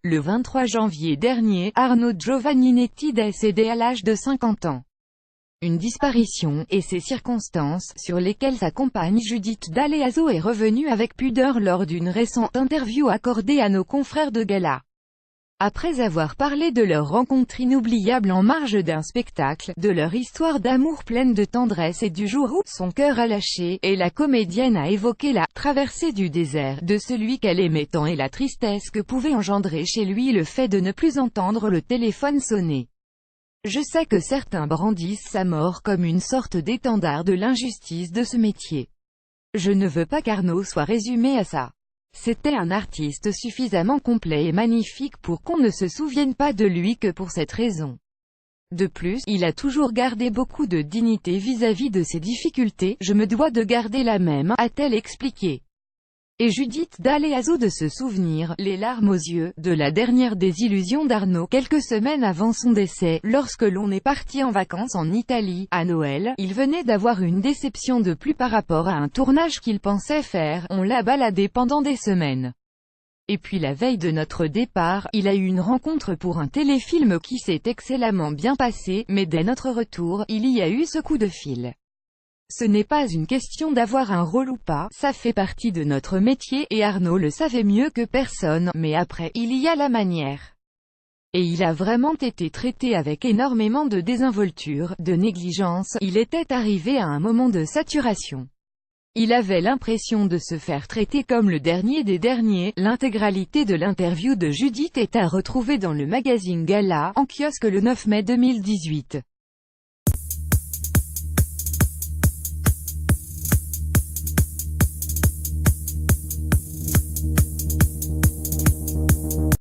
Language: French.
Le 23 janvier dernier, Arnaud Giovanninetti décédé à l'âge de 50 ans. Une disparition, et ses circonstances, sur lesquelles sa compagne Judith D'Aleazo est revenue avec pudeur lors d'une récente interview accordée à nos confrères de Gala. Après avoir parlé de leur rencontre inoubliable en marge d'un spectacle, de leur histoire d'amour pleine de tendresse et du jour où son cœur a lâché, et la comédienne a évoqué la traversée du désert de celui qu'elle aimait tant et la tristesse que pouvait engendrer chez lui le fait de ne plus entendre le téléphone sonner. Je sais que certains brandissent sa mort comme une sorte d'étendard de l'injustice de ce métier. Je ne veux pas qu'Arnaud soit résumé à ça. C'était un artiste suffisamment complet et magnifique pour qu'on ne se souvienne pas de lui que pour cette raison. De plus, il a toujours gardé beaucoup de dignité vis-à-vis de ses difficultés, je me dois de garder la même, a-t-elle expliqué. Et Judith D'Aleazo de se souvenir, les larmes aux yeux, de la dernière désillusion d'Arnaud, quelques semaines avant son décès, lorsque l'on est parti en vacances en Italie, à Noël, il venait d'avoir une déception de plus par rapport à un tournage qu'il pensait faire, on l'a baladé pendant des semaines. Et puis la veille de notre départ, il a eu une rencontre pour un téléfilm qui s'est excellemment bien passé, mais dès notre retour, il y a eu ce coup de fil. Ce n'est pas une question d'avoir un rôle ou pas, ça fait partie de notre métier, et Arnaud le savait mieux que personne, mais après, il y a la manière. Et il a vraiment été traité avec énormément de désinvolture, de négligence, il était arrivé à un moment de saturation. Il avait l'impression de se faire traiter comme le dernier des derniers. L'intégralité de l'interview de Judith est à retrouver dans le magazine Gala, en kiosque le 9 mai 2018.